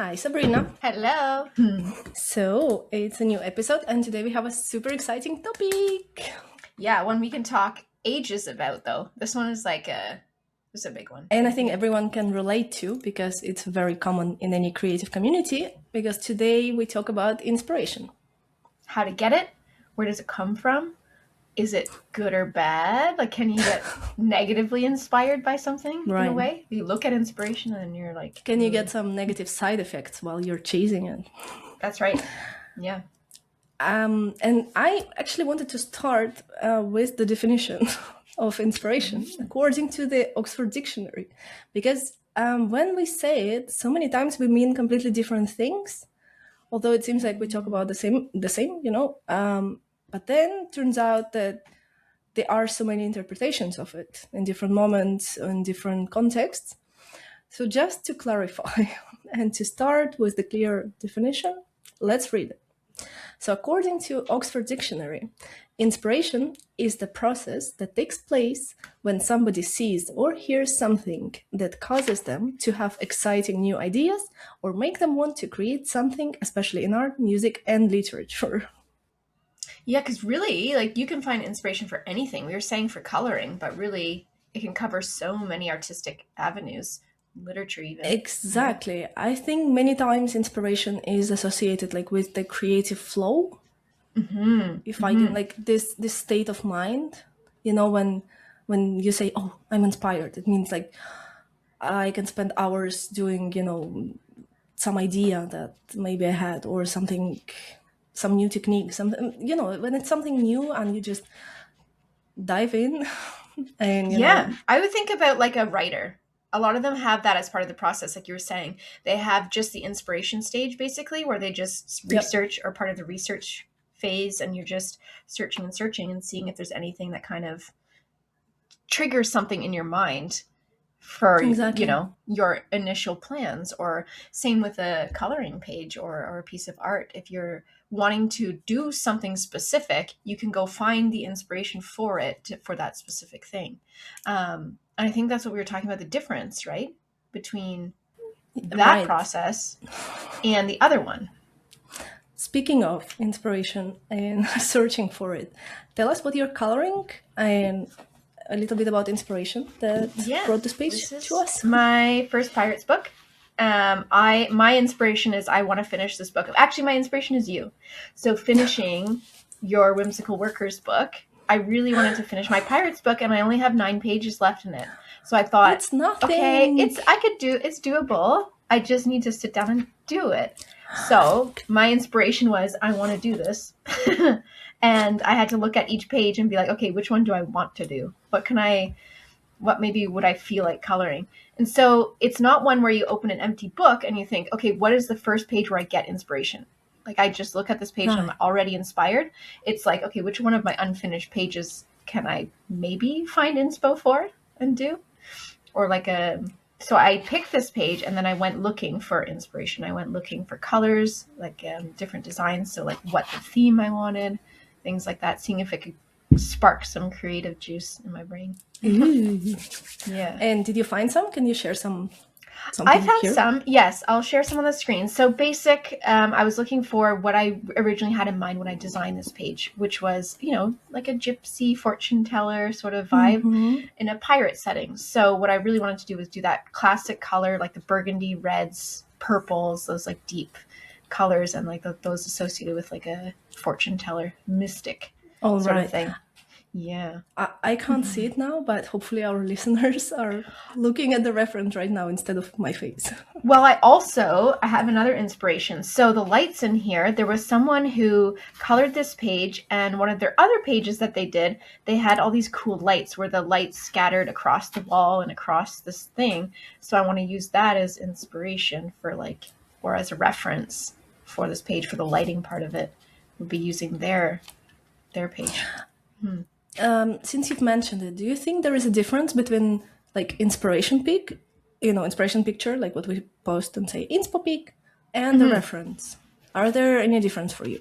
Hi, Sabrina. Hello. So, it's a new episode, and today we have a super exciting topic. Yeah, one we can talk ages about though. This one is it's a big one. And I think everyone can relate to because it's very common in any creative community. Because today we talk about inspiration. How to get it? Where does it come from? Is it good or bad? Like, can you get negatively inspired by something in a Right. way? You look at inspiration and you're like, Can you get some negative side effects while you're chasing it? That's right. Yeah. And I actually wanted to start with the definition of inspiration according to the Oxford Dictionary, because when we say it, so many times we mean completely different things. Although it seems like we talk about the same, but then turns out that there are so many interpretations of it in different moments, in different contexts. So just to clarify and to start with the clear definition, let's read it. So according to Oxford Dictionary, inspiration is the process that takes place when somebody sees or hears something that causes them to have exciting new ideas or make them want to create something, especially in art, music, and literature. Yeah, because really, like, you can find inspiration for anything. We were saying for coloring, but really, it can cover so many artistic avenues, literature even. Exactly. I think many times inspiration is associated like with the creative flow. If I can like this state of mind, when you say, "Oh, I'm inspired," it means like I can spend hours doing, some idea that maybe I had or something, some new technique, something, when it's something new and you just dive in and, Yeah, I would think about like a writer. A lot of them have that as part of the process, like you were saying. They have just the inspiration stage, basically, where they just yep, research or part of the research phase, and you're just searching and searching and seeing if there's anything that kind of triggers something in your mind for exactly. your initial plans. Or same with a coloring page or a piece of art. If you're wanting to do something specific, you can go find the inspiration for for that specific thing. And I think that's what we were talking about, the difference, right, between that Right. process and the other one. Speaking of inspiration and searching for it, tell us what you're coloring and a little bit about inspiration that Yeah, brought this page this to is us. my first Pirates book. I my inspiration is I want to finish this book. Actually, my inspiration is you. So finishing your Whimsical Workers book, I really wanted to finish my Pirates book, and I only have 9 pages left in it. So I thought, It's okay, nothing. it's doable. I just need to sit down and do it. So my inspiration was I want to do this. And I had to look at each page and be like, okay, which one do I want to do? What maybe would I feel like coloring? And so it's not one where you open an empty book and you think, okay, what is the first page where I get inspiration? Like, I just look at this page and Right. I'm already inspired. It's like, okay, which one of my unfinished pages can I maybe find inspo for and do? Or like so I picked this page and then I went looking for inspiration. I went looking for colors, like different designs. So like what the theme I wanted, things like that, seeing if it could spark some creative juice in my brain. Ooh. Yeah. And did you find some? Can you share I something found here? some. Yes, I'll share some on the screen. So basic, I was looking for what I originally had in mind when I designed this page, which was, like a gypsy fortune teller sort of vibe Mm-hmm. in a pirate setting. So what I really wanted to do was do that classic color, like the burgundy, reds, purples, those like deep colors, and like those associated with like a fortune teller, mystic All sort of right. thing. Yeah. I can't see it now, but hopefully our listeners are looking at the reference right now instead of my face. Well, I have another inspiration. So the lights in here, there was someone who colored this page, and one of their other pages that they did, they had all these cool lights where the lights scattered across the wall and across this thing. So I want to use that as inspiration for or as a reference for this page, for the lighting part of it. Would be using their page. Since you've mentioned it, do you think there is a difference between like inspiration pic, inspiration picture, like what we post and say inspo pic, and the reference? Are there any difference for you?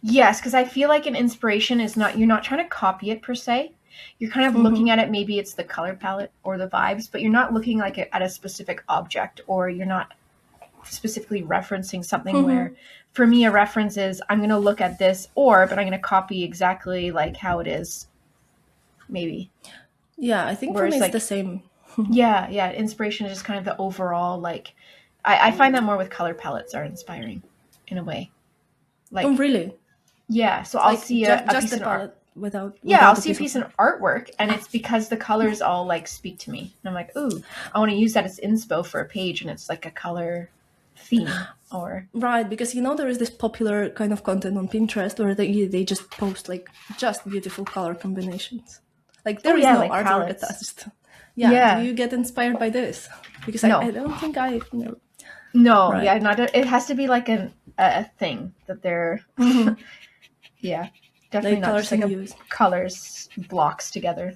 Yes, because I feel like an inspiration is not, you're not trying to copy it per se. You're kind of looking at it, maybe it's the color palette or the vibes, but you're not looking at a specific object, or you're not specifically referencing something where for me a reference is I'm going to look at this but I'm going to copy exactly like how it is, maybe. Yeah, I think for me Whereas it's the like, same. yeah, inspiration is just kind of the overall, like, I find that more with color palettes are inspiring in a way. Oh, Like, really? yeah, so I'll Like see a just piece the of art. palette without Yeah, I'll a see a piece of piece of art. artwork, and it's because the colors all like speak to me. And I'm like, ooh, I want to use that as inspo for a page, and it's like a color theme or Right, because there is this popular kind of content on Pinterest where they just post like just beautiful color combinations. Like there is yeah, no like artwork palettes. attached. Yeah, do Yeah, you get inspired by this? Because I no, don't think I've never. no, Right. yeah, not it has to be like a thing that they're yeah, definitely Like not just colors like in a use. colors blocks together.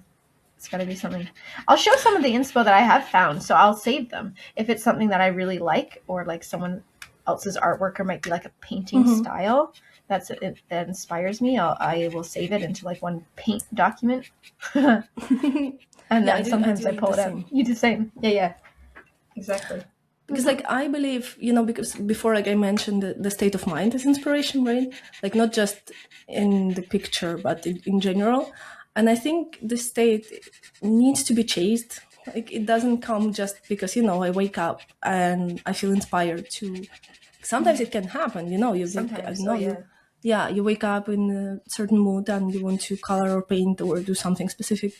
It's got to be something. I'll show some of the inspo that I have found, so I'll save them. If it's something that I really like, or like someone else's artwork, or might be like a painting style that inspires me, I will save it into like one paint document, and Yeah, then I sometimes I do pull the it out. same. You do the same. Yeah, exactly. Because like I believe, because before, like I mentioned, the state of mind is inspiration, right? Like not just in the picture but in general. And I think the state needs to be chased. Like it doesn't come just because I wake up and I feel inspired to. Sometimes it can happen, Sometimes, you wake up in a certain mood and you want to color or paint or do something specific,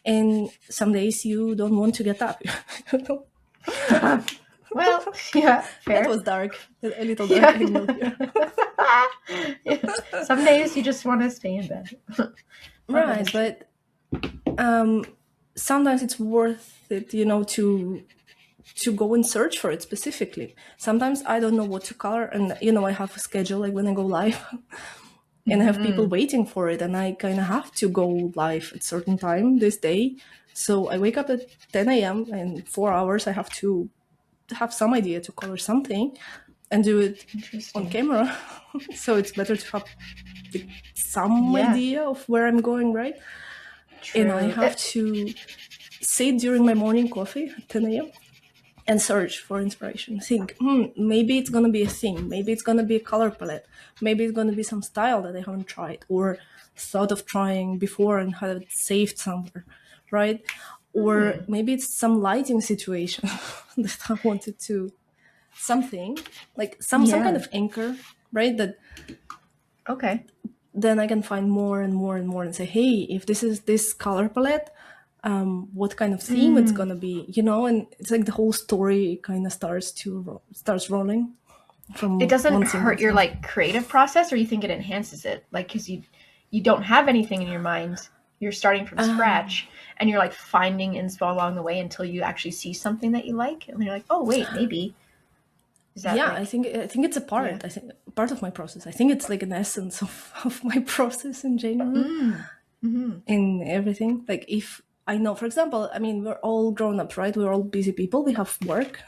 and some days you don't want to get up. you know? well, yeah, That fair. was dark. A little dark, Yeah. I know here. Yeah. Some days you just want to stay in bed. That is Right, true. but sometimes it's worth it, to go and search for it specifically. Sometimes I don't know what to color, and I have a schedule like when I go live, and I have people waiting for it, and I kind of have to go live at certain time this day. So I wake up at 10 a.m. and 4 hours I have to have some idea to color something and do it on Interesting. camera. So it's better to have some Yeah. idea of where I'm going, right? True. And I have to sit during my morning coffee at 10 a.m. and search for inspiration. Think, maybe it's going to be a theme. Maybe it's going to be a color palette. Maybe it's going to be some style that I haven't tried or thought of trying before and had it saved somewhere, right? Or maybe it's some lighting situation that I wanted to, something like some kind of anchor, right? That Okay. then I can find more and more and more and say, hey, if this is this color palette, what kind of theme it's gonna be, and it's like the whole story kind of starts rolling from It doesn't one single hurt your thing. like creative process, or you think it enhances it? Like, because you don't have anything in your mind. You're starting from scratch, and you're like finding inspo along the way until you actually see something that you like, and you're like, oh wait, maybe. Is that Yeah, like? I think it's a part. Yeah. I think part of my process. I think it's like an essence of my process in general, in everything. Like if I know, for example, I mean, we're all grown ups, right? We're all busy people. We have work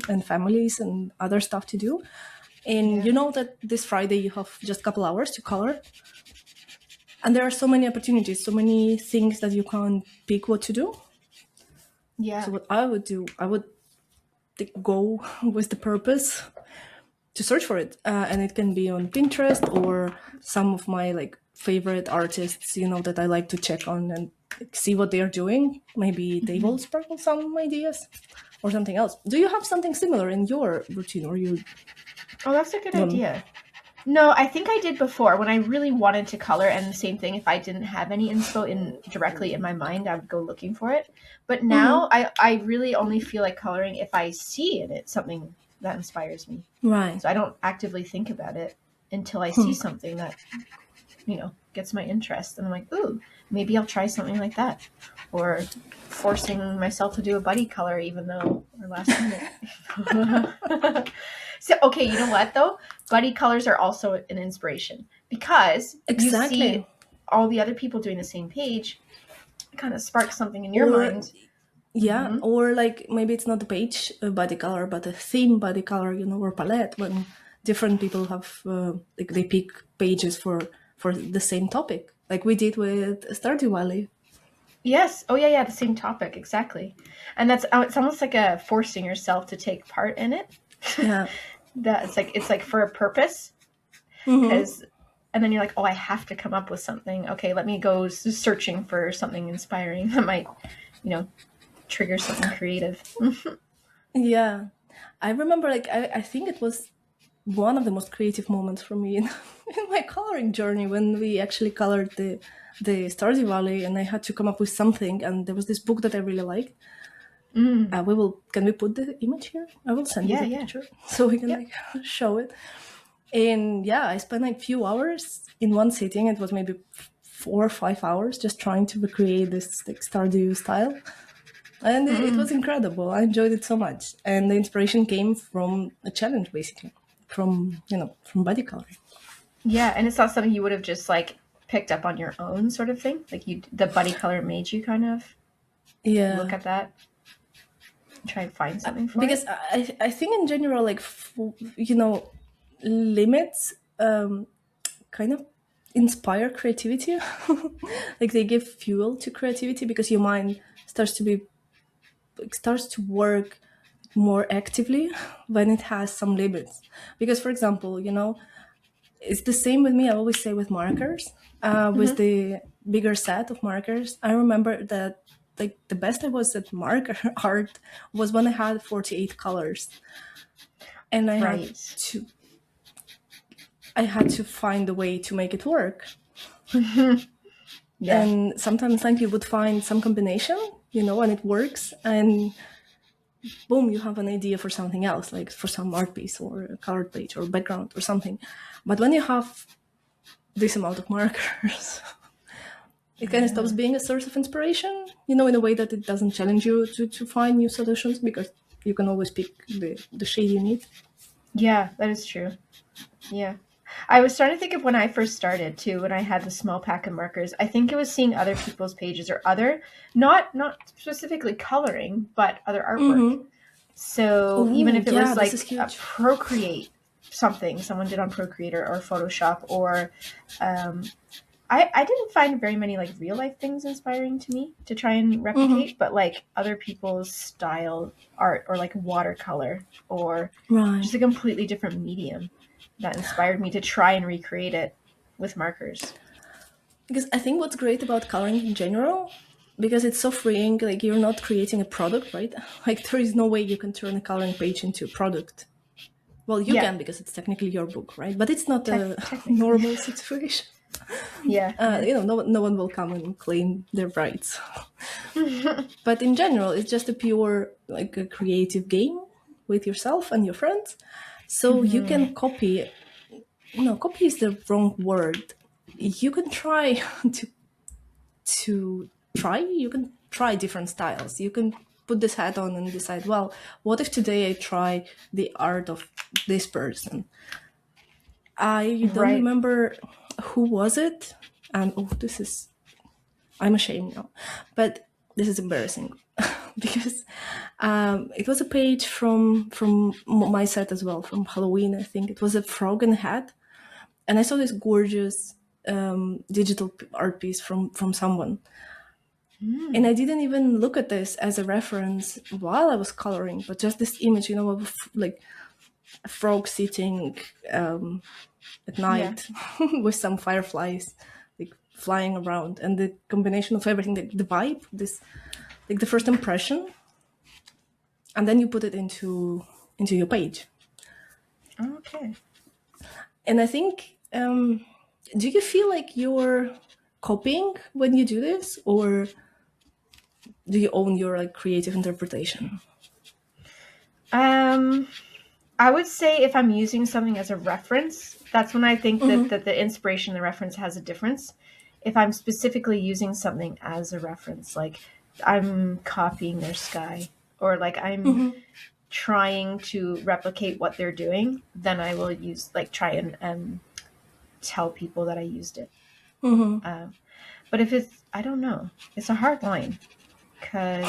and families and other stuff to do. And you know that this Friday you have just a couple hours to color. And there are so many opportunities, so many things that you can't pick what to do. Yeah. So what I would do, I would go with the purpose to search for it. And it can be on Pinterest or some of my like favorite artists, that I like to check on and see what they are doing. Maybe they will sparkle some ideas or something else. Do you have something similar in your routine, or you? Oh, that's a good idea. No, I think I did before when I really wanted to color, and the same thing. If I didn't have any inspo directly in my mind, I would go looking for it. But now I really only feel like coloring if I see in it something that inspires me. Right. So I don't actively think about it until I see something that gets my interest, and I'm like, ooh, maybe I'll try something like that, or forcing myself to do a buddy color even though we're last minute. So, okay, you know what though? Buddy colors are also an inspiration because Exactly. you see all the other people doing the same page, it kind of sparks something in your mind. Yeah, or like maybe it's not the page body color, but a theme body color, or palette. When different people have like they pick pages for the same topic, like we did with Stardew Valley. Yes. Oh yeah, the same topic exactly. And that's it's almost like a forcing yourself to take part in it. Yeah. That it's like for a purpose, Mm-hmm. because and then you're like, oh, I have to come up with something. Okay, let me go searching for something inspiring that might, you know, trigger something creative. Yeah. I remember, like, I think it was one of the most creative moments for me in, in my coloring journey when we actually colored the Stardew Valley, and I had to come up with something. And there was this book that I really liked. Mm. We will. Can we put the image here? I will send you Yeah, the yeah. picture so we can Yep. like show it. And yeah, I spent like few hours in one sitting. It was maybe 4 or 5 hours just trying to recreate this like Stardew style, and it was Mm. incredible. I enjoyed it so much, and the inspiration came from a challenge, basically, from from body coloring. Yeah, and it's not something you would have just like picked up on your own sort of thing. Like you, the buddy color made you kind of look Yeah, at that and try and find something for because it. I think in general, like limits kind of inspire creativity. Like they give fuel to creativity because your mind starts to be starts to work more actively when it has some limits. Because, for example, it's the same with me. I always say with markers, with Mm-hmm. the bigger set of markers. I remember that like the best I was at marker art was when I had 48 colors, and Right. I had to find a way to make it work. Yeah. And sometimes like you would find some combination, and it works, and boom, you have an idea for something else, like for some art piece or a colored page or background or something. But when you have this amount of markers, it kind of stops Yeah. being a source of inspiration, in a way that it doesn't challenge you to find new solutions because you can always pick the shade you need. Yeah, that is true. Yeah. I was starting to think of when I first started too, when I had the small pack of markers. I think it was seeing other people's pages or other, not specifically coloring, but other artwork. Mm-hmm. So even Oh, if it yeah, was this is like a huge. Procreate something someone did on Procreate or Photoshop, or um, I didn't find very many like real life things inspiring to me to try and Mm-hmm. replicate, but like other people's style art or like watercolor or Right. just a completely different medium that inspired me to try and recreate it with markers. Because I think what's great about coloring in general, because it's so freeing, like you're not creating a product, right? Like there is no way you can turn a coloring page into a product. Well, you Yeah, can because it's technically your book, right? But it's not a technically. normal situation. Yeah, yeah. No one will come and claim their rights. But in general, it's just a pure, like a creative game with yourself and your friends. So you Hmm. can copy. No, copy is the wrong word. You can try to try. You can try different styles. You can put this hat on and decide, well, what if today I try the art of this person? I don't Right. remember who was it. And oh, this is, I'm ashamed now, but this is embarrassing because it was a page from my set as well, from Halloween. I think it was a frog and a hat, and I saw this gorgeous digital art piece from someone, and Mm. I didn't even look at this as a reference while I was coloring, but just this image, of like a frog sitting at Yeah. night with some fireflies like flying around, and the combination of everything, the vibe, this like the first impression, and then you put it into your page. Okay. And I think, do you feel like you're copying when you do this, or do you own your like creative interpretation? Um, I would say if I'm using something as a reference, that's when I think that the inspiration, the reference has a difference. If I'm specifically using something as a reference, like I'm copying their sky or like I'm trying to replicate what they're doing, then I will use like try and tell people that I used it. Um, but if it's, I don't know, it's a hard line because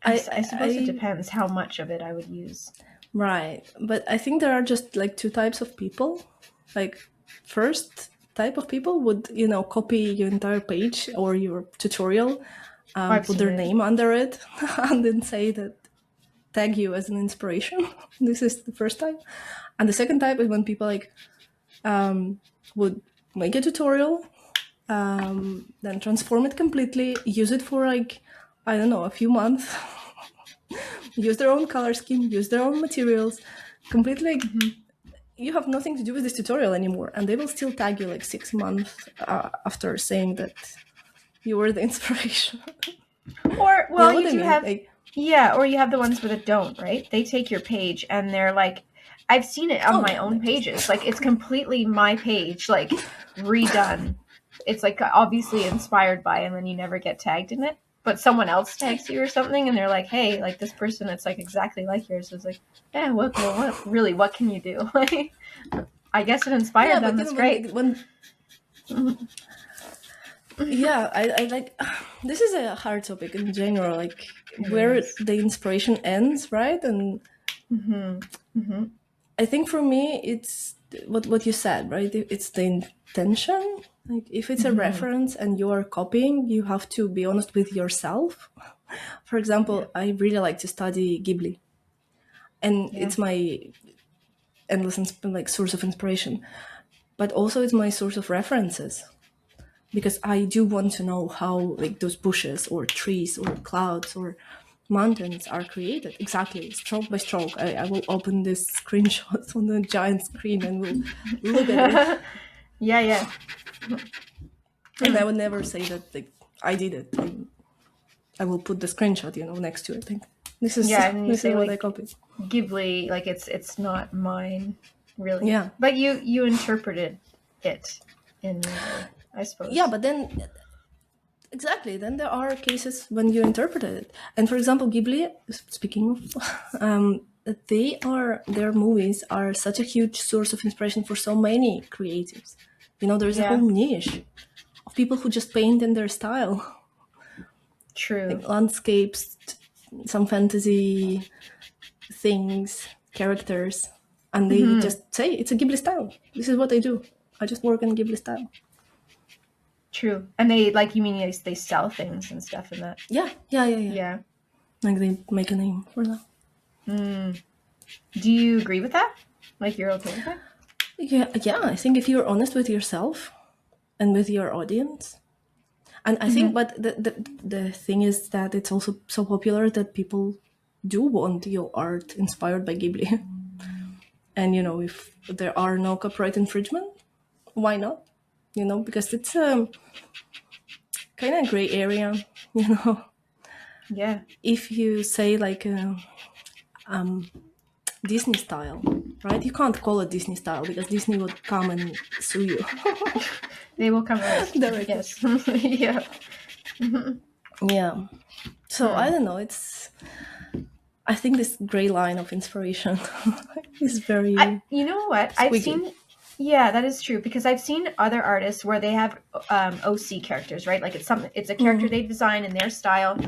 I, I suppose it I depends how much of it I would use. Right, but I think there are just like two types of people. Like, first type of people would copy your entire page or your tutorial, Oh, I've put seen their it. name under it, and then say that tag you as an inspiration. This is the first type. And the second type is when people like would make a tutorial, then transform it completely, use it for like, I don't know, a few months, use their own color scheme, use their own materials, completely like, you have nothing to do with this tutorial anymore, and they will still tag you like 6 months after saying that you were the inspiration. Or, well, You know what you I do mean? have, Like, yeah, or you have the ones that don't, right? They take your page and they're like, I've seen it on my own pages. Like, it's completely my page, like, redone. It's like obviously inspired by, and then you never get tagged in it. But someone else tags you or something, and they're like, "Hey, like this person, it's like exactly like yours." It's like, yeah, what really? What can you do? I guess it inspired them. That's great. Yeah, I like. This is a hard topic in general, like where the inspiration ends, right? And I think for me, it's what you said, right? It's the intention. Like if it's a reference and you are copying, you have to be honest with yourself. For example, I really like to study Ghibli, and it's my endless like source of inspiration, but also it's my source of references, because I do want to know how like those bushes or trees or clouds or mountains are created exactly, stroke by stroke. I will open this screenshot on the giant screen and we'll look at it. Yeah. And I would never say that like I did it. I will put the screenshot, next to it. Like, this is and you this say is what like I copied. Ghibli, like it's not mine, really. Yeah. But you interpreted it in, I suppose. Yeah, but then exactly. Then there are cases when you interpret it. And for example, Ghibli, speaking of, their movies are such a huge source of inspiration for so many creatives. There's a whole niche of people who just paint in their style. True. Like landscapes, some fantasy things, characters. And they just say, it's a Ghibli style. This is what I do. I just work in Ghibli style. True. And they, like, you mean they sell things and stuff in that? Yeah. Like they make a name for that. Do you agree with that? Like, you're okay with that? Yeah. I think if you're honest with yourself and with your audience, and I think, but the thing is that it's also so popular that people do want your art inspired by Ghibli. And if there are no copyright infringement, why not? Because it's a kind of gray area. Yeah. If you say like Disney style, right? You can't call it Disney style because Disney would come and sue you. They will come right. Yes. Yeah. Yeah. So I don't know. I think this gray line of inspiration is very. You know what? squiggy. I've seen. Yeah, that is true, because I've seen other artists where they have OC characters, right? Like it's a character they design in their style,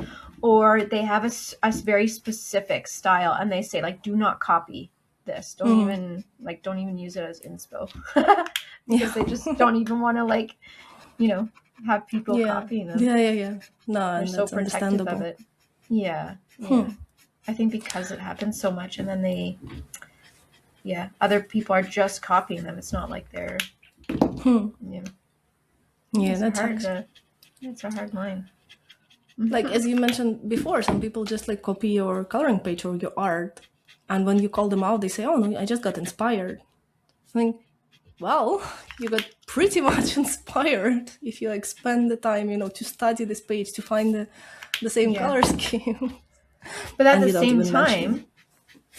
or they have a very specific style, and they say like, do not copy this. Don't even use it as inspo, because they just don't even want to like, have people copying them. Yeah. No, they're so protective of it. Yeah. I think because it happens so much, and then other people are just copying them. It's not like they're, that's hard. It's a hard line. Like, as you mentioned before, some people just like copy your coloring page or your art, and when you call them out, they say, "Oh no, I just got inspired." I think, well, you got pretty much inspired if you like spend the time, to study this page to find the same color scheme. But at the same time,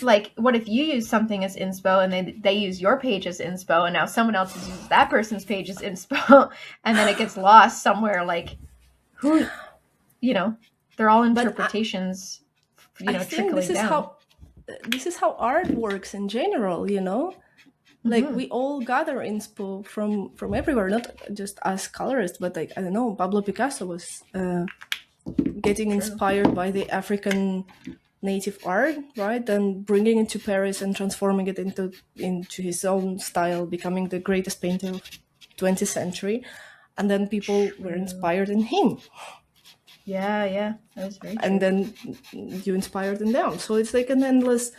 like, what if you use something as inspo and they use your page as inspo, and now someone else uses that person's page as inspo, and then it gets lost somewhere? Like, who, they're all interpretations. I think trickling down. This is how art works in general. Like we all gather inspo from everywhere, not just as colorists, but like, I don't know, Pablo Picasso was getting inspired by the African native art, right? Then bringing it to Paris and transforming it into his own style, becoming the greatest painter of 20th century. And then people were inspired in him. Yeah, that is very true. And then you inspire them down. So it's like an endless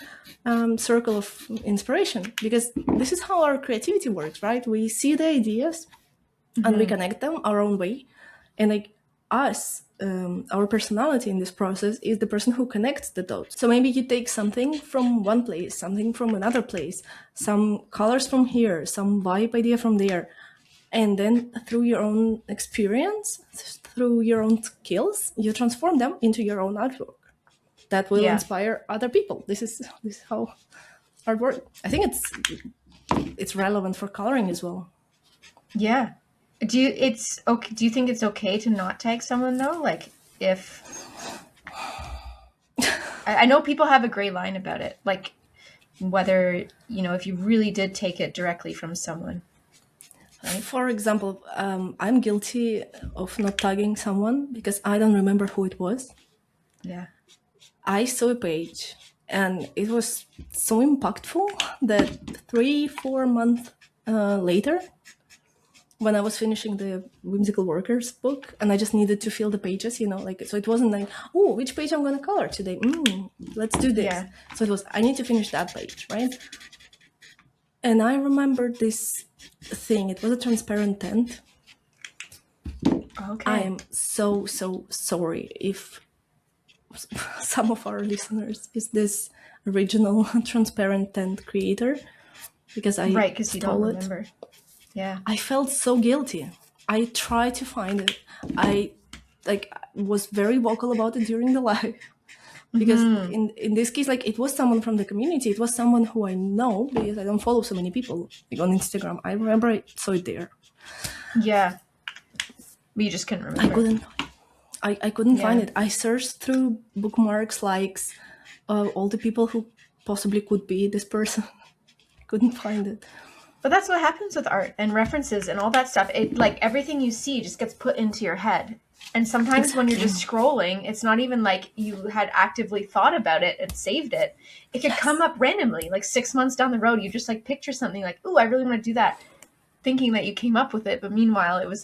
circle of inspiration, because this is how our creativity works, right? We see the ideas and we connect them our own way, and like us, our personality in this process is the person who connects the dots. So maybe you take something from one place, something from another place, some colors from here, some vibe idea from there, and then through your own experience, through your own skills, you transform them into your own artwork that will inspire other people. This is how art works. I think it's relevant for coloring as well. Yeah. Do you think it's okay to not tag someone though? Like if I know people have a gray line about it, like whether, if you really did take it directly from someone. Right? For example, I'm guilty of not tagging someone because I don't remember who it was. Yeah. I saw a page and it was so impactful that 3-4 months later, when I was finishing the Whimsical Workers book, and I just needed to fill the pages, so it wasn't like, oh, which page I'm going to color today? Let's do this. Yeah. So it was, I need to finish that page, right? And I remembered this thing. It was a transparent tent. Okay. I am so sorry if some of our listeners is this original transparent tent creator, because I because you don't remember. Yeah. I felt so guilty. I tried to find it. I was very vocal about it during the live, because in this case, it was someone from the community. It was someone who I know, because I don't follow so many people on Instagram. I remember I saw it there. Yeah. But you just couldn't remember. I couldn't find it. I searched through bookmarks, likes, all the people who possibly could be this person. I couldn't find it. But that's what happens with art and references and all that stuff. It everything you see just gets put into your head. And sometimes when you're just scrolling, it's not even like you had actively thought about it and saved it. It could come up randomly, 6 months down the road. You just picture something like, "Ooh, I really want to do that," thinking that you came up with it. But meanwhile, it was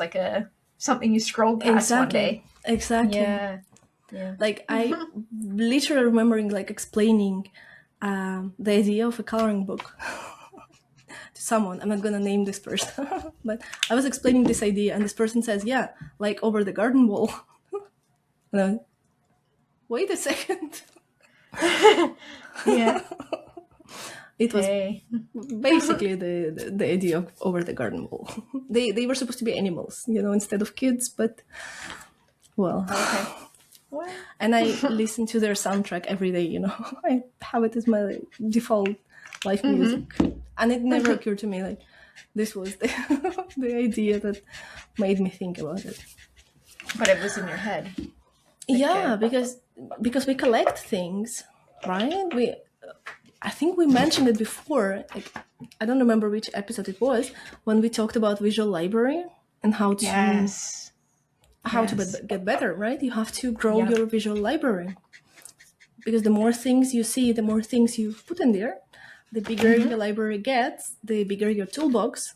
something you scrolled past one day. Exactly. Yeah. I literally remembering explaining the idea of a coloring book to someone. I'm not gonna name this person, but I was explaining this idea, and this person says, "Yeah, over the garden wall." And I went, wait a second. Yeah. It was basically the idea of over the garden wall. They were supposed to be animals, instead of kids, but well. Okay. What? And I listen to their soundtrack every day, I have it as my default life music. And it never occurred to me this was the idea that made me think about it. But it was in your head. Yeah, because we collect things, right? I think we mentioned it before. I don't remember which episode it was, when we talked about visual library and how to get better, right? You have to grow your visual library, because the more things you see, the more things you put in there, the bigger your library gets, the bigger your toolbox.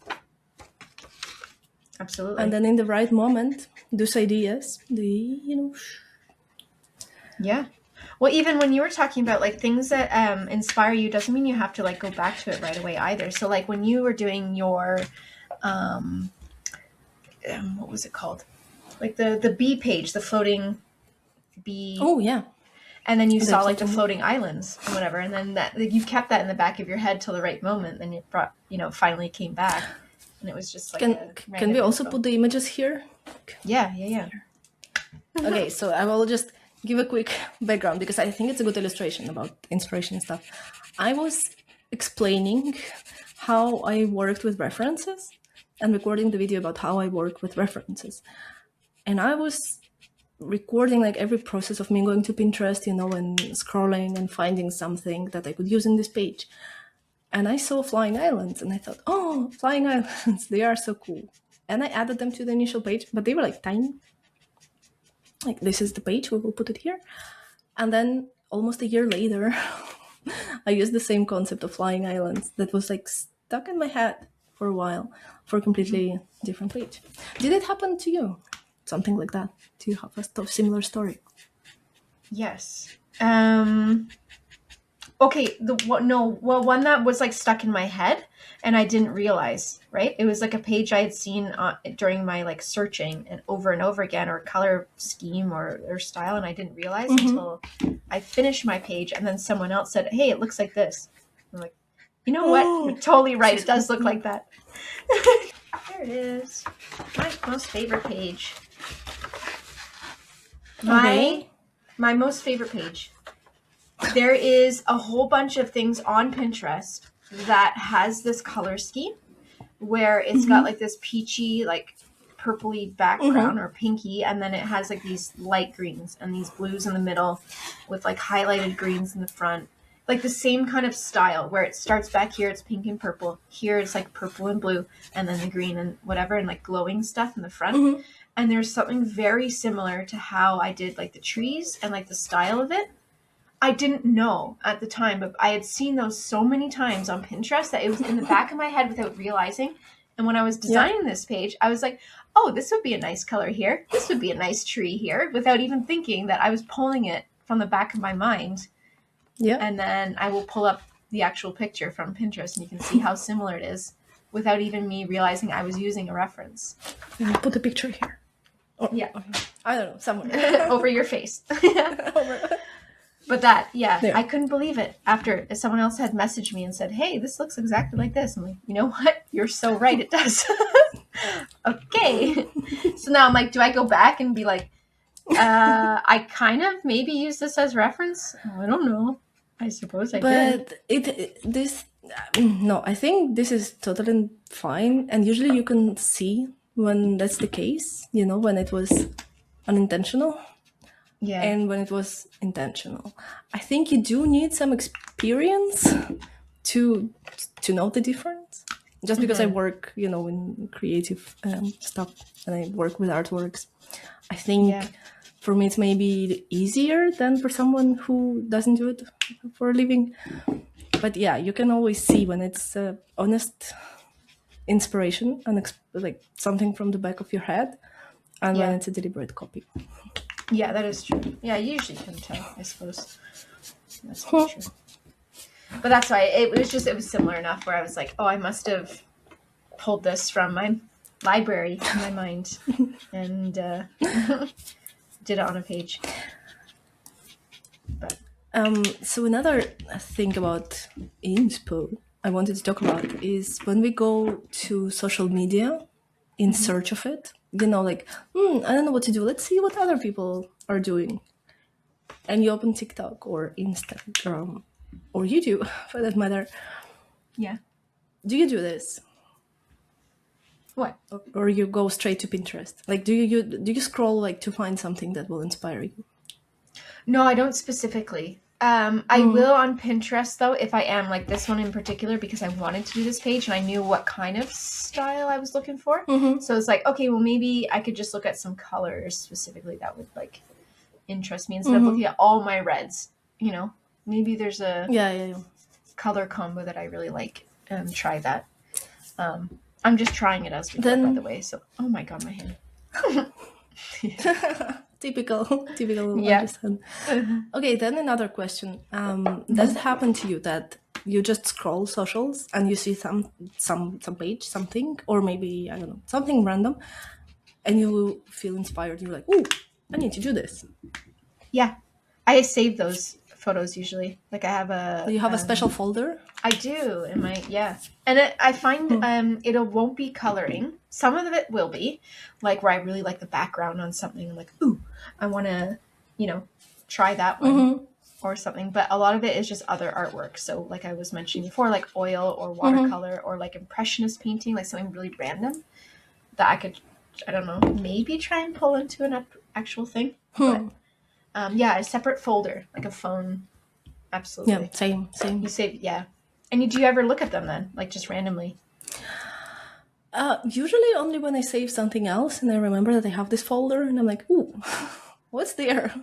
Absolutely. And then in the right moment, those ideas, Yeah. Well, even when you were talking about things that inspire you, doesn't mean you have to go back to it right away either. So when you were doing your, what was it called? The bee page, the floating bee. Oh yeah. And then you saw the floating islands and whatever, and then that you kept that in the back of your head till the right moment. Then it brought, finally came back, and it was just Can we also put the images here? Yeah. Okay, so I will just give a quick background, because I think it's a good illustration about inspiration and stuff. I was explaining how I worked with references and recording the video about how I work with references, and I was recording every process of me going to Pinterest, and scrolling and finding something that I could use in this page. And I saw flying islands, and I thought, oh, flying islands, they are so cool. And I added them to the initial page, but they were tiny. This is the page, we will put it here. And then almost a year later, I used the same concept of flying islands that was stuck in my head for a while, for a completely different page. Did it happen to you? something like that? Do you have a similar story? Yes. Okay, one that was like stuck in my head and I didn't realize, right? It was like a page I had seen during my like searching and over again, or color scheme or style, and I didn't realize until I finished my page, and then someone else said, "Hey, it looks like this." I'm like, you know what? You're totally right. It does look like that. There it is. My most favorite page. My most favorite page. There is a whole bunch of things on Pinterest that has this color scheme where it's got like this peachy, like purpley background or pinky, and then it has like these light greens and these blues in the middle with like highlighted greens in the front. Like the same kind of style where it starts back here, it's pink and purple. Here it's like purple and blue, and then the green and whatever, and like glowing stuff in the front. And there's something very similar to how I did like the trees and like the style of it. I didn't know at the time, but I had seen those so many times on Pinterest that it was in the back of my head without realizing. And when I was designing this page, I was like, oh, this would be a nice color here. This would be a nice tree here, without even thinking that I was pulling it from the back of my mind. Yeah. And then I will pull up the actual picture from Pinterest and you can see how similar it is without even me realizing I was using a reference. Put the picture here. Oh, yeah. I don't know, somewhere. Over your face. But I couldn't believe it after someone else had messaged me and said, hey, this looks exactly like this. I'm like, you know what? You're so right. It does. Okay. So now I'm like, do I go back and be like, I kind of maybe use this as reference? I don't know. I suppose I did. But no, I think this is totally fine. And usually you can see when that's the case, when it was unintentional. Yeah. And when it was intentional. I think you do need some experience to know the difference. Just because I work, in creative stuff and I work with artworks, I think for me it's maybe easier than for someone who doesn't do it for a living. But yeah, you can always see when it's honest inspiration and like something from the back of your head, and when it's a deliberate copy. Yeah, that is true. Yeah, you usually can tell, I suppose. That's true. But that's why it was similar enough where I was like, oh, I must have pulled this from my library in my mind and did it on a page. But so another thing about inspo I wanted to talk about is when we go to social media in search of it, like, I don't know what to do. Let's see what other people are doing. And you open TikTok or Instagram or YouTube, for that matter. Yeah. Do you do this? What? Or you go straight to Pinterest? Like, do you scroll like to find something that will inspire you? No, I don't specifically. I will on Pinterest, though, if I am, like this one in particular, because I wanted to do this page and I knew what kind of style I was looking for. So it's like, okay, well, maybe I could just look at some colors specifically that would, like, interest me instead of looking at all my reds. Maybe there's a color combo that I really like, and try that. I'm just trying it as we go, by the way. So, oh my God, my hand. Typical. Yeah. Okay, then another question. Does it happen to you that you just scroll socials and you see some page, something, or maybe, I don't know, something random, and you feel inspired? You're like, oh, I need to do this. Yeah, I save those photos usually. Like I have a... Do you have a special folder? I do in my... Yeah. And I find it won't be coloring. Some of it will be, like where I really like the background on something. I'm like, ooh, I want to, try that one or something. But a lot of it is just other artwork. So like I was mentioning before, like oil or watercolor or like impressionist painting, like something really random that I could, I don't know, maybe try and pull into an actual thing. But a separate folder, like a phone. Absolutely. Yeah, same. You save, And do you ever look at them then, like just randomly? Usually only when I save something else and I remember that I have this folder and I'm like, ooh, what's there?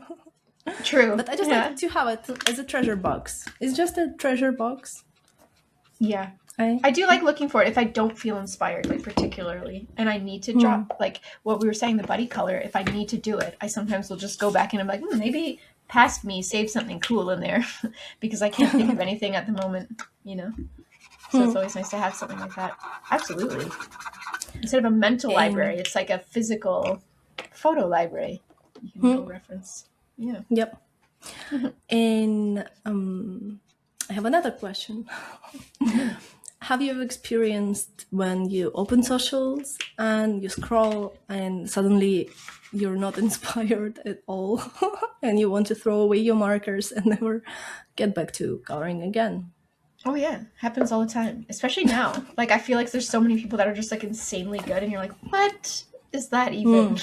True. But I just like to have it as a treasure box. It's just a treasure box. Yeah. I do like looking for it if I don't feel inspired, like particularly, and I need to drop, like what we were saying, the buddy color. If I need to do it, I sometimes will just go back and I'm like, maybe past me save something cool in there because I can't think of anything at the moment, you know? So it's always nice to have something like that. Absolutely. Instead of a mental library, it's like a physical photo library. You can go reference. Yeah. Yep. And I have another question. Have you ever experienced when you open socials and you scroll and suddenly you're not inspired at all and you want to throw away your markers and never get back to coloring again? Oh yeah, happens all the time, especially now. Like I feel like there's so many people that are just like insanely good, and you're like, what is that even?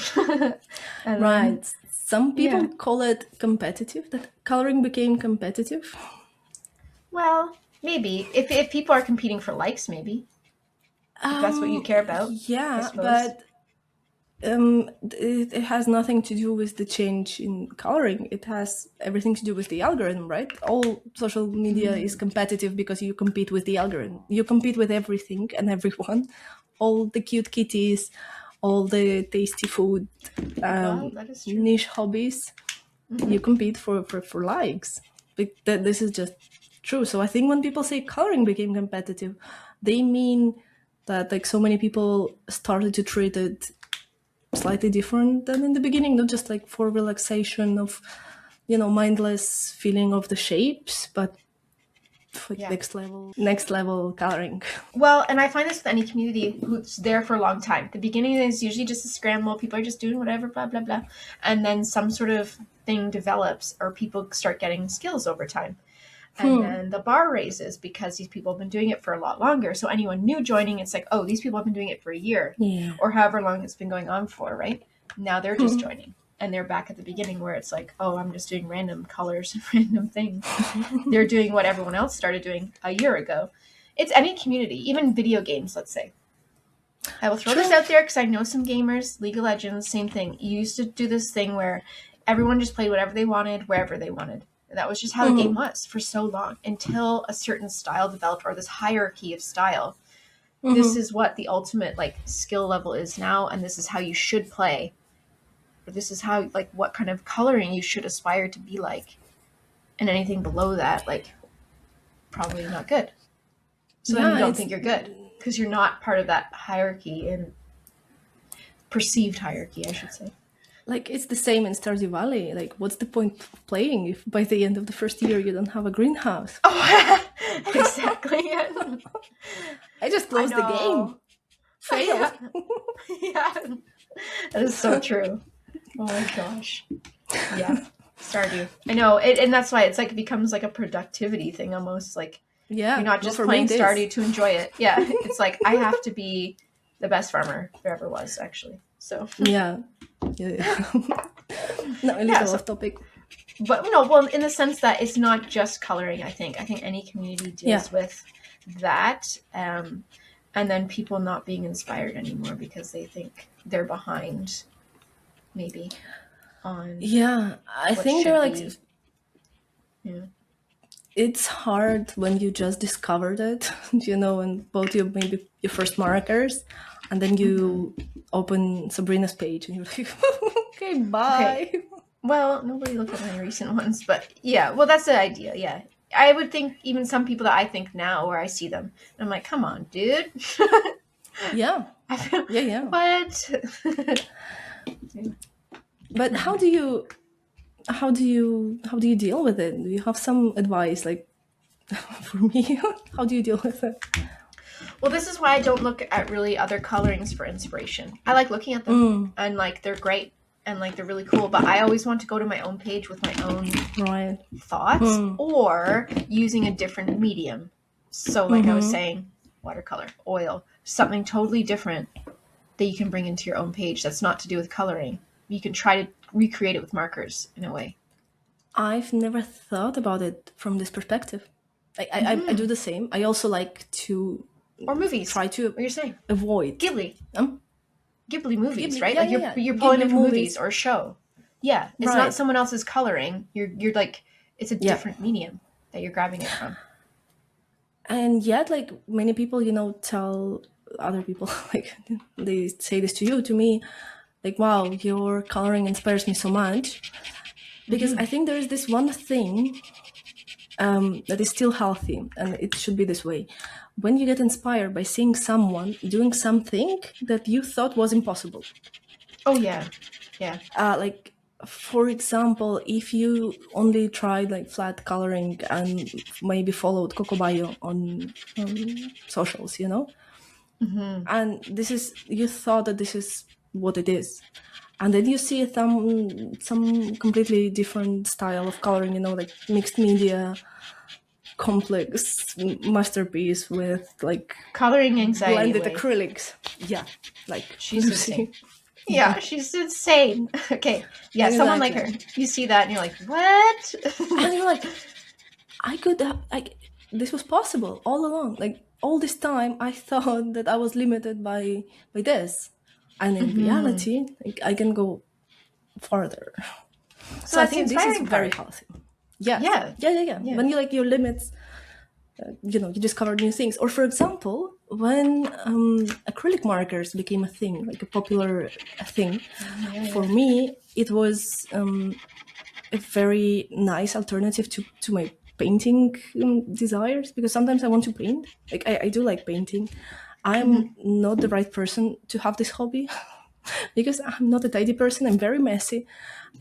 Right. Some people call it competitive. That coloring became competitive. Well, maybe if people are competing for likes, maybe if that's what you care about. Yeah, but it has nothing to do with the change in coloring. It has everything to do with the algorithm, right? All social media is competitive because you compete with the algorithm. You compete with everything and everyone, all the cute kitties, all the tasty food, That is true. niche hobbies. You compete for likes. This is just true. So I think when people say coloring became competitive, they mean that like so many people started to treat it slightly different than in the beginning, not just like for relaxation of, mindless feeling of the shapes, but for next level coloring. Well, and I find this with any community who's there for a long time. The beginning is usually just a scramble. People are just doing whatever, blah, blah, blah. And then some sort of thing develops or people start getting skills over time. And then the bar raises because these people have been doing it for a lot longer. So anyone new joining, it's like, oh, these people have been doing it for a year or however long it's been going on for, right? Now they're just joining. And they're back at the beginning where it's like, oh, I'm just doing random colors and random things. They're doing what everyone else started doing a year ago. It's any community, even video games, let's say. I will throw this out there because I know some gamers, League of Legends, same thing. You used to do this thing where everyone just played whatever they wanted, wherever they wanted. That was just how the game was for so long until a certain style developed or this hierarchy of style. This is what the ultimate like skill level is now, and this is how you should play. Or this is how like what kind of coloring you should aspire to be like. And anything below that, like probably not good. So then you don't think you're good because you're not part of that hierarchy and perceived hierarchy, I should say. Like it's the same in Stardew Valley. Like, what's the point of playing if by the end of the first year you don't have a greenhouse? Oh, exactly. I just closed the game. Failed. Yeah, that is so true. Oh my gosh. Yeah, Stardew. I know, and that's why it's like it becomes like a productivity thing almost. Like you're not just playing Stardew to enjoy it. Yeah, it's like I have to be the best farmer there ever was, actually. So yeah. No, a little off topic. But no, well, in the sense that it's not just coloring. I think any community deals with that, and then people not being inspired anymore because they think they're behind, maybe. On I think they're like, it's hard when you just discovered it, and bought maybe your first markers, and then you open Sabrina's page and you're like, okay, bye. Okay. Well, nobody looked at my recent ones, but yeah, well, that's the idea. Yeah, I would think even some people that I think now, where I see them, I'm like, come on, dude. Yeah. What? But how do you deal with it? Do you have some advice, like for me? How do you deal with it? Well, this is why I don't look at really other colorings for inspiration. I like looking at them and like they're great and like they're really cool, but I always want to go to my own page with my own thoughts or using a different medium. So like I was saying, watercolor, oil, something totally different that you can bring into your own page that's not to do with coloring. You can try to recreate it with markers in a way. I've never thought about it from this perspective. I do the same. I also like to movies. Try to what you're saying avoid Ghibli movies, right? Yeah, like you're pulling in movies or a show. Yeah, it's not someone else's coloring. You're like it's a different medium that you're grabbing it from. And yet, like, many people, tell other people, like, they say this to you, to me, like, wow, your coloring inspires me so much. Because I think there is this one thing that is still healthy, and it should be this way. When you get inspired by seeing someone doing something that you thought was impossible. Oh, yeah. Yeah. Like, for example, if you only tried like flat coloring and maybe followed Cocobayo on socials, and you thought that this is what it is, and then you see some completely different style of coloring, like mixed media, complex masterpiece with like Coloring anxiety blended away. acrylics. Yeah, like She's Lucy. insane. Yeah, she's insane. Okay. Yeah, someone like her. Exactly. You see that and you're like, what? And you're like, I could have, like, this was possible all along. Like, all this time, I thought that I was limited by this, and in reality, like, I can go farther. So So I that's the think this is inspiring very part. healthy. Yes. Yeah. Yeah. When you like your limits, you discover new things. Or for example, when acrylic markers became a thing, like a popular thing, for me, it was a very nice alternative to my painting desires, because sometimes I want to paint. Like, I do like painting. I'm not the right person to have this hobby because I'm not a tidy person. I'm very messy,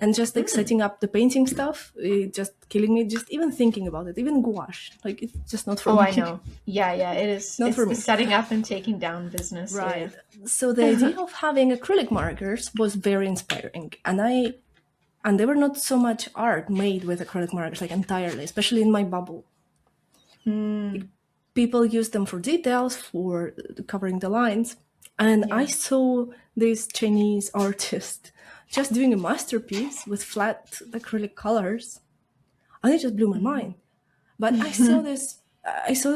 and just like setting up the painting stuff, it just killing me. Just even thinking about it, even gouache, like, it's just not for Oh, me. I know. Yeah, it is. Not It's for the me. setting up and taking down business. Right. So the idea of having acrylic markers was very inspiring, and there were not so much art made with acrylic markers, like entirely, especially in my bubble. Like, people use them for details, for covering the lines. And I saw this Chinese artist just doing a masterpiece with flat acrylic colors, and it just blew my mind. But I saw this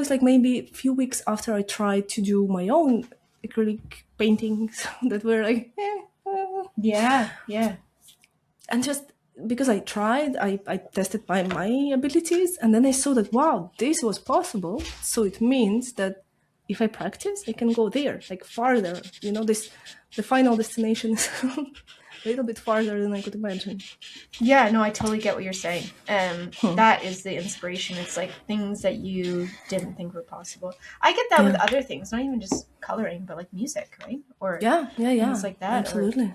like maybe a few weeks after I tried to do my own acrylic paintings that were like, Yeah. and just because I tried, I tested my abilities, and then I saw that, wow, this was possible. So it means that if I practice, I can go there, like farther. The final destination is a little bit farther than I could imagine. Yeah, no, I totally get what you're saying. That is the inspiration. It's like things that you didn't think were possible. I get that with Yeah. other things, not even just coloring, but like music, right? Or Yeah, things like that, absolutely.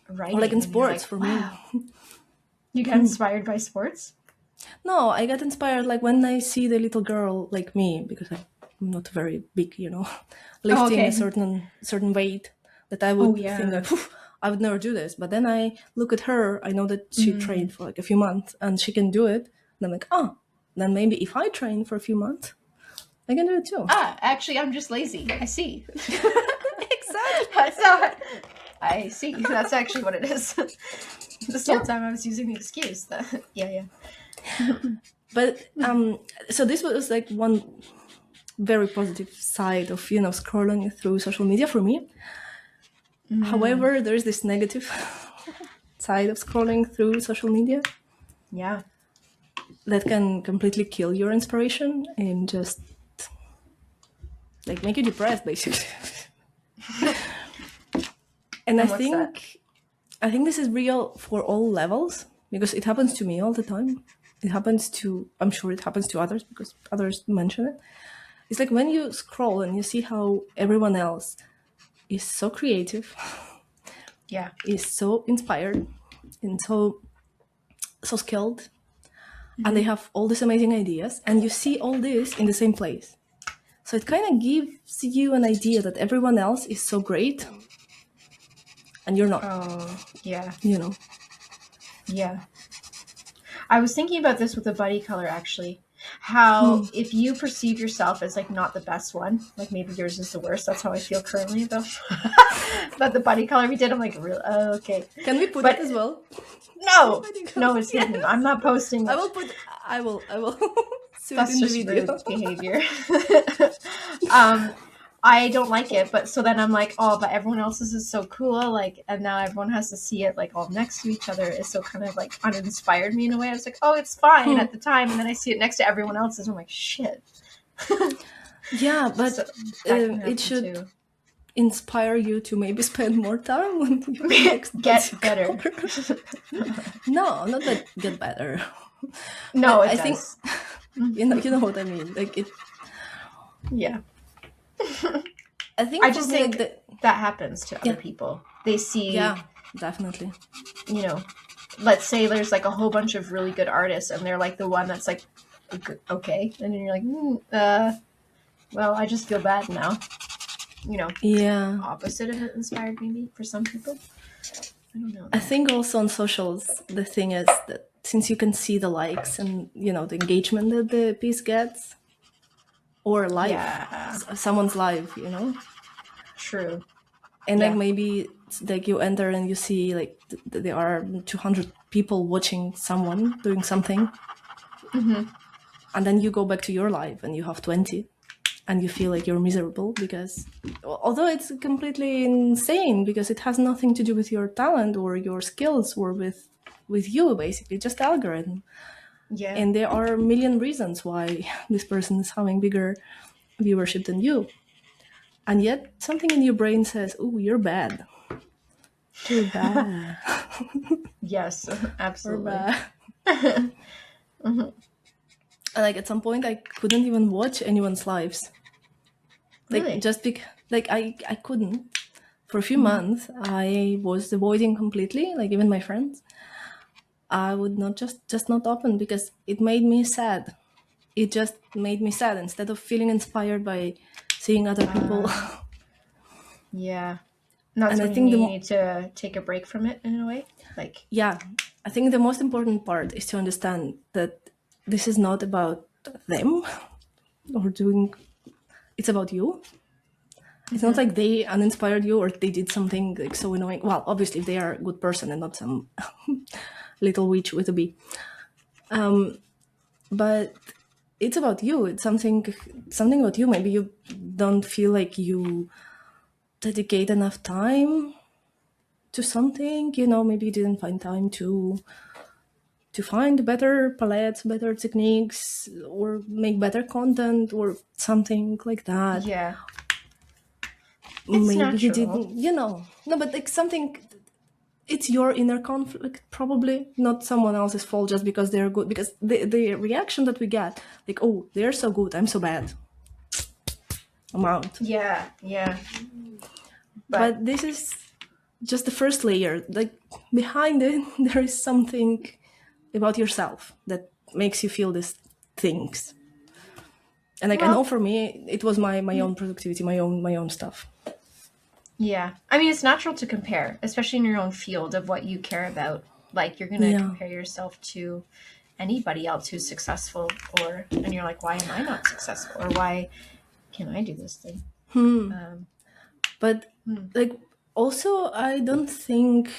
or Or writing. like in And you're sports like, for me. wow. You get inspired by sports? No, I get inspired like when I see the little girl like me, because I'm not very big, lifting okay. a certain weight that I Oh, would think yeah. like, "Phew, I would never do this." But then I look at her, I know that she trained for like a few months and she can do it. And I'm like, oh, then maybe if I train for a few months, I can do it too. Actually, I'm just lazy. I see. Exactly. So, I see. That's actually what it is. This whole time I was using the excuse that, yeah. But so this was like one very positive side of scrolling through social media for me. However, there is this negative side of scrolling through social media Yeah. that can completely kill your inspiration and just like make you depressed, basically. And I what's that? think this is real for all levels, because it happens to me all the time. I'm sure it happens to others because others mention it. It's like when you scroll and you see how everyone else is so creative, Yeah. is so inspired, and so skilled, and they have all these amazing ideas, and you see all this in the same place. So it kind of gives you an idea that everyone else is so great, and you're not. Oh, yeah. Yeah. I was thinking about this with the buddy color, actually. How if you perceive yourself as like not the best one, like maybe yours is the worst. That's how I feel currently about the buddy color we did. I'm like, really? Oh, okay. Can we put it as well? No, it's hidden. I'm not posting. I will. So That's in the just video. rude behavior. I don't like it, but so then I'm like, oh, but everyone else's is so cool, like, and now everyone has to see it like all next to each other. It's so kind of like uninspired me in a way. I was like, oh, it's fine at the time, and then I see it next to everyone else's. I'm like, shit, Yeah, but So that can it happen should too. inspire you to maybe spend more time on your expensive Get better. color. No, not that get better. No, But it I think does. you know what I mean. Like it. Yeah. I think I for just me, like think the that happens to other yeah, people. They see, yeah, definitely. you know, let's say there's like a whole bunch of really good artists and they're like the one that's like okay, and then you're like well, I just feel bad now. You know, Yeah, opposite of inspired maybe for some people. I don't know I though. think also on socials, the thing is that since you can see the likes and the engagement that the piece gets, or live, Yeah, someone's live, true. and like Yeah. maybe it's like you enter and you see like there are 200 people watching someone doing something, Mm-hmm. and then you go back to your life and you have 20 and you feel like you're miserable because although it's completely insane because it has nothing to do with your talent or your skills or with you, basically just algorithm. Yeah. And there are a million reasons why this person is having bigger viewership than you, and yet something in your brain says, oh, you're bad, you're bad, Yes, you're absolutely. bad. And like at some point I couldn't even watch anyone's lives, like Really? just because like I couldn't. For a few Mm-hmm. months I was avoiding completely, like even my friends. I would not just not open because it made me sad. It just made me sad instead of feeling inspired by seeing other people. Yeah. And that's And I when you think need to take a break from it in a way. Like, yeah, I think the most important part is to understand that this is not about them or doing, it's about you. It's not mm-hmm. like they uninspired you or they did something like so annoying. Well, obviously if they are a good person and not some little witch with a bee. But it's about you. It's something about you. Maybe you don't feel like you dedicate enough time to something. Maybe you didn't find time to find better palettes, better techniques, or make better content or something like that. Yeah. It's Maybe you natural. didn't, no, but like something, it's your inner conflict, probably not someone else's fault just because they're good. Because the reaction that we get, like, oh, they're so good, I'm so bad, I'm out. Yeah. Yeah. But But this is just the first layer. Like behind it, there is something about yourself that makes you feel these things. And like I know well, for me, it was my own productivity, my own stuff. yeah. I mean, it's natural to compare, especially in your own field of what you care about. Like, you're going to Yeah. compare yourself to anybody else who's successful, and you're like, why am I not successful? Or why can't I do this thing? Um, But like also, I don't think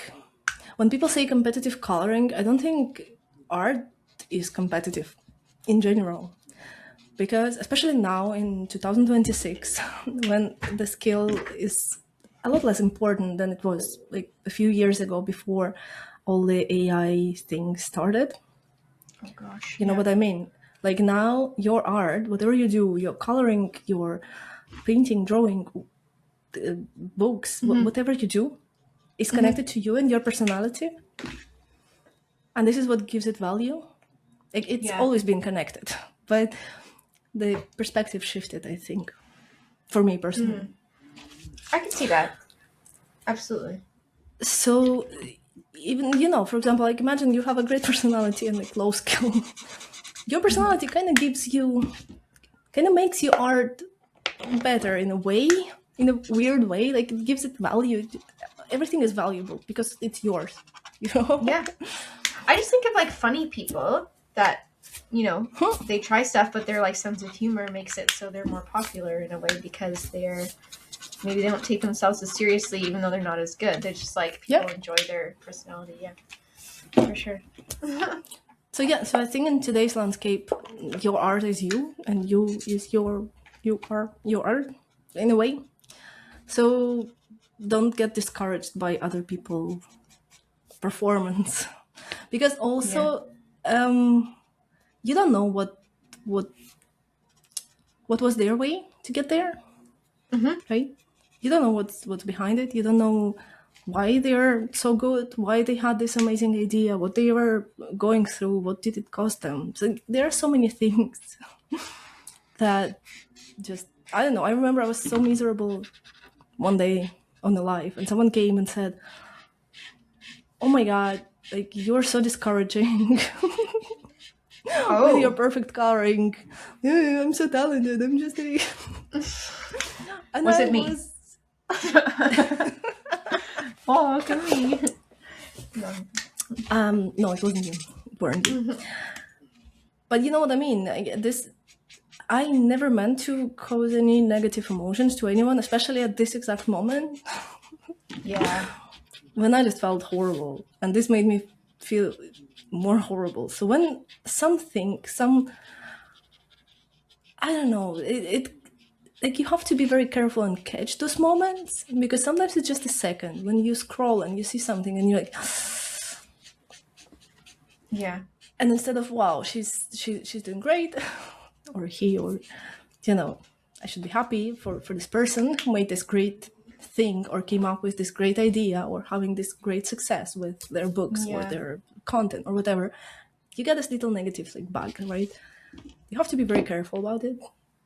when people say competitive coloring, I don't think art is competitive in general. Because especially now in 2026, when the skill is a lot less important than it was like a few years ago before all the AI things started. oh, gosh. You know Yeah. what I mean? Like now, your art, whatever you do, your coloring, your painting, drawing, books, Mm-hmm. whatever you do, is Mm-hmm. connected to you and your personality. And this is what gives it value. Like it's Yeah. always been connected, but the perspective shifted, I think, for me personally. I can see that. Absolutely. So even for example, like imagine you have a great personality and like low skill. Your personality kind of makes your art better in a way, in a weird way. Like it gives it value. Everything is valuable because it's yours. you know Yeah. I just think of like funny people that, they try stuff, but their like sense of humor makes it so they're more popular in a way because maybe they don't take themselves as seriously, even though they're not as good. They're just like Yeah. people enjoy their personality. Yeah, for sure. So yeah, so I think in today's landscape, your art is you, and you are your art in a way. So don't get discouraged by other people' performance, because Yeah. also you don't know what what was their way to get there, right? You don't know what's behind it. You don't know why they're so good, why they had this amazing idea, what they were going through, what did it cost them. So there are so many things that just, I don't know. I remember I was so miserable one day on the live, and someone came and said, "Oh my god, like you're so discouraging." With your perfect coloring. Yeah, I'm so talented. I'm just a... And Was I it me? was... Oh, look at me. No, it wasn't you. It weren't you. But you know what I mean? I never meant to cause any negative emotions to anyone, especially at this exact moment. Yeah. When I just felt horrible. And this made me feel more horrible. So when I don't know, it like you have to be very careful and catch those moments, because sometimes it's just a second when you scroll and you see something and you're like, yeah. And instead of, wow, she's doing great, or he, or, I should be happy for this person who made this great thing or came up with this great idea or having this great success with their books or their content or whatever, you get this little negative like bug, right? You have to be very careful about it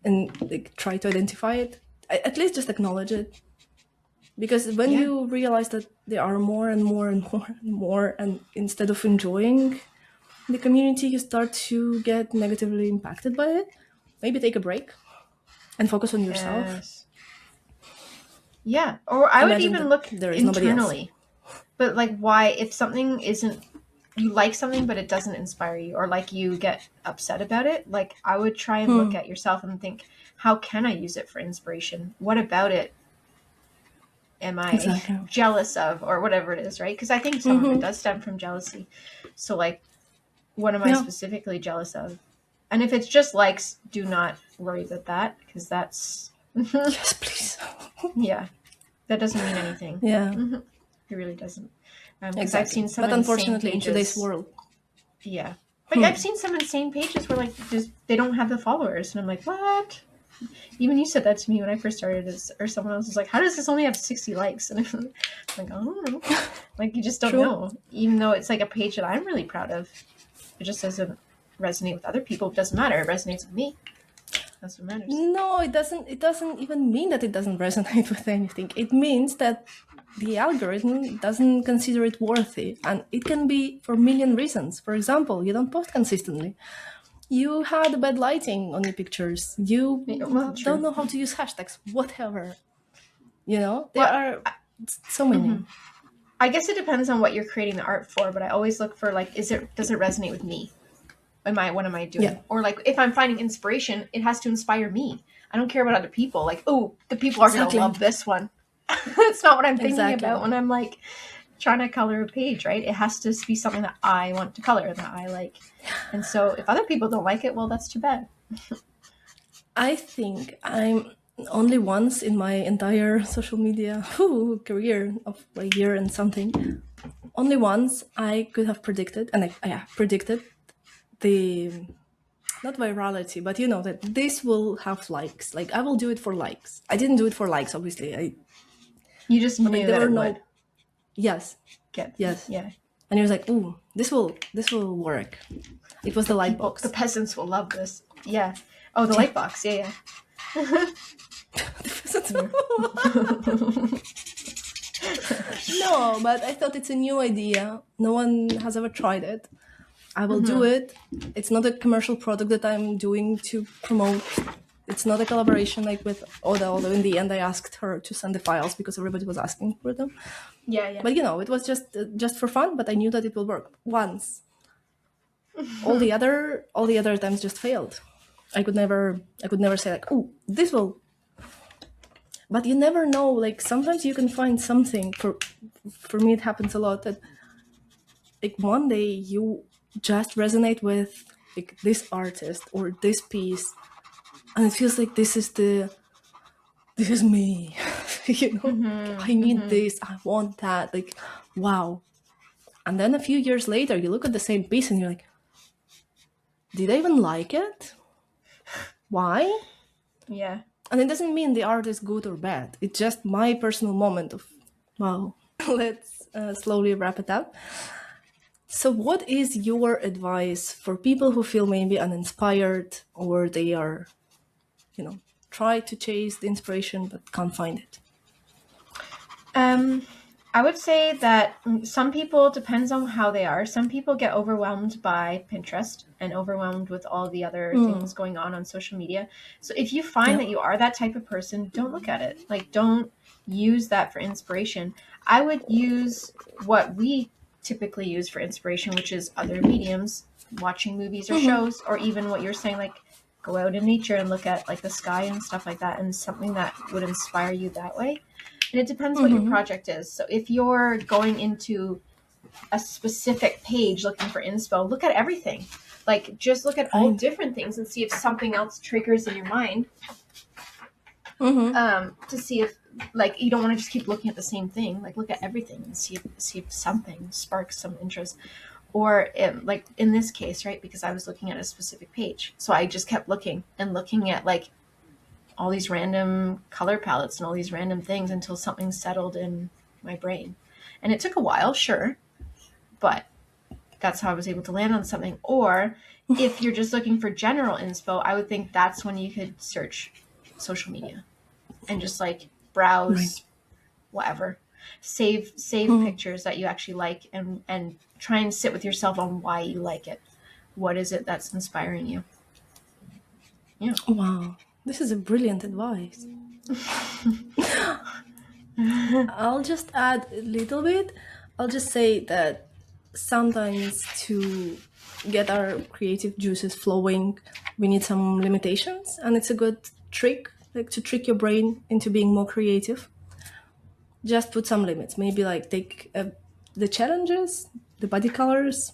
and like try to identify it. At least just acknowledge it. Because when you realize that there are more and more and more and more, and instead of enjoying the community, you start to get negatively impacted by it. Maybe take a break and focus on yourself. Yes. Yeah. Or I would even look internally. But like, why, if something isn't, you like something but it doesn't inspire you, or like you get upset about it, like I would try and look at yourself and think, how can I use it for inspiration? What about it am I jealous of, or whatever it is, right? Because I think some of it does stem from jealousy. So like, what am I specifically jealous of? And if it's just likes, do not worry about that, because that's yes, please. Yeah, that doesn't mean anything. Yeah, it really doesn't. Exactly. I've seen some, but unfortunately, in today's world, yeah. But I've seen some insane pages where like just they don't have the followers, and I'm like, what? Even you said that to me when I first started, or someone else was like, how does this only have 60 likes? And I'm like, I don't know. Like, you just don't know. Even though it's like a page that I'm really proud of, it just doesn't resonate with other people. It doesn't matter. It resonates with me. That's what matters. No, it doesn't. It doesn't even mean that it doesn't resonate with anything. It means that the algorithm doesn't consider it worthy, and it can be for a million reasons. For example, you don't post consistently. You had bad lighting on your pictures. You don't know how to use hashtags, whatever. There are so many. I guess it depends on what you're creating the art for, but I always look for like, does it resonate with me? What am I doing? Yeah. Or like, if I'm finding inspiration, it has to inspire me. I don't care about other people. Like, oh, the people are going to love this one. That's not what I'm thinking about when I'm like trying to color a page, right? It has to be something that I want to color, that I like. And so if other people don't like it, well, that's too bad. I think I'm only once in my entire social media career of a year and something, only once I could have predicted, and I predicted the, not virality, but that this will have likes. Like, I will do it for likes. I didn't do it for likes, obviously. You just knew that it would. Yes. Yes. Yeah. And he was like, ooh, this will work. It was the light box. The peasants will love this. Yeah. Oh, the light box. Yeah. No, but I thought it's a new idea. No one has ever tried it. I will do it. It's not a commercial product that I'm doing to promote. It's not a collaboration like with Oda, although in the end I asked her to send the files because everybody was asking for them. Yeah. But it was just for fun, but I knew that it will work once. All the other attempts just failed. I could never say like, oh, this will. But you never know. Like, sometimes you can find something. For me, it happens a lot that like one day you just resonate with like this artist or this piece, and it feels like this is me. I need this. I want that. Like, wow. And then a few years later, you look at the same piece and you're like, did I even like it? Why? Yeah. And it doesn't mean the art is good or bad. It's just my personal moment of, wow. Let's slowly wrap it up. So, what is your advice for people who feel maybe uninspired, or they are, try to chase the inspiration but can't find it? I would say that some people, depends on how they are. Some people get overwhelmed by Pinterest and overwhelmed with all the other things going on social media. So if you find Yeah. that you are that type of person, don't look at it. Like, don't use that for inspiration. I would use what we typically use for inspiration, which is other mediums, watching movies or shows, or even what you're saying, like go out in nature and look at like the sky and stuff like that, and something that would inspire you that way. And it depends what your project is. So if you're going into a specific page looking for inspo, look at everything. Like, just look at all different things and see if something else triggers in your mind. To see if, like, you don't want to just keep looking at the same thing. Like, look at everything and see if something sparks some interest. Or like in this case, right? Because I was looking at a specific page, so I just kept looking at like all these random color palettes and all these random things until something settled in my brain. And it took a while, sure, but that's how I was able to land on something. Or if you're just looking for general inspo, I would think that's when you could search social media and just like browse whatever. Save pictures that you actually like, and try and sit with yourself on why you like it. What is it that's inspiring you? Yeah. Wow. This is a brilliant advice. I'll just add a little bit. I'll just say that sometimes to get our creative juices flowing, we need some limitations, and it's a good trick, like to trick your brain into being more creative. Just put some limits. Maybe like take the challenges, the body colors,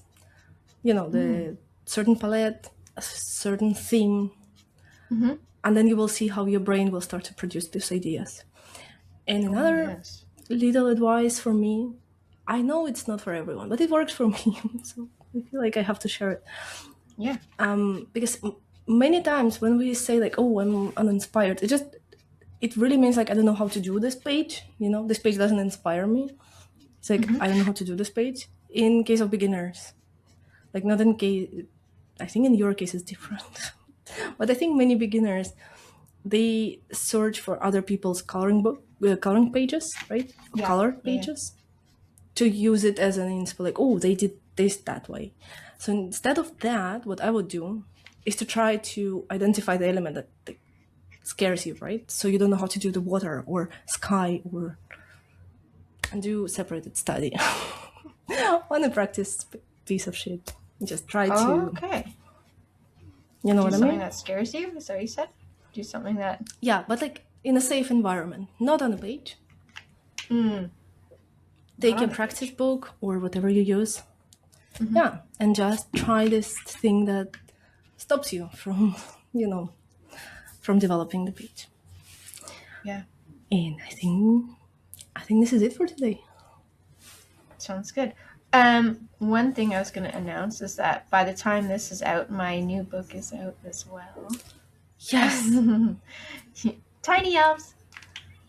the certain palette, a certain theme, and then you will see how your brain will start to produce these ideas. And another little advice for me, I know it's not for everyone, but it works for me, so I feel like I have to share it. Yeah. Because many times when we say like, oh, I'm uninspired, it really means like, I don't know how to do this page. This page doesn't inspire me. It's like, I don't know how to do this page. In case of beginners, like not in case, I think in your case it's different. But I think many beginners, they search for other people's coloring pages, right? Yeah. Color pages, to use it as an inspo, like, oh, they did this that way. So instead of that, what I would do is to try to identify the element that scares you, right? So you don't know how to do the water or sky, and do separated study on a practice piece of shit. Just try to. Okay. You know what I mean? Something that scares you? Is that what you said? Do something that. Yeah, but like in a safe environment, not on a page. Take a practice book or whatever you use. Yeah, and just try this thing that stops you from, from developing the page. Yeah. And I think this is it for today. Sounds good. One thing I was going to announce is that by the time this is out, my new book is out as well. Yes. Tiny elves.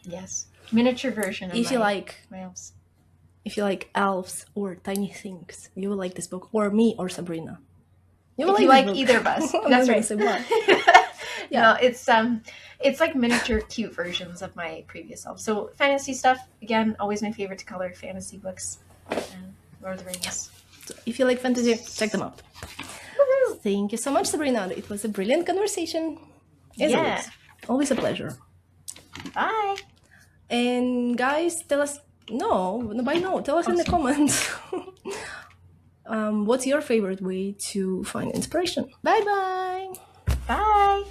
Yes. Miniature version of my elves. If you like elves or tiny things, you will like this book. Or me or Sabrina. You like either of us. That's right. Yeah. No, it's like miniature cute versions of my previous elves. So fantasy stuff, again, always my favorite to color, fantasy books. Lord of the Rings. So if you like fantasy, check them out. Woo-hoo. Thank you so much, Sabrina. It was a brilliant conversation. Always a pleasure. Bye. And guys, tell us tell us in the comments what's your favorite way to find inspiration. Bye-bye. Bye.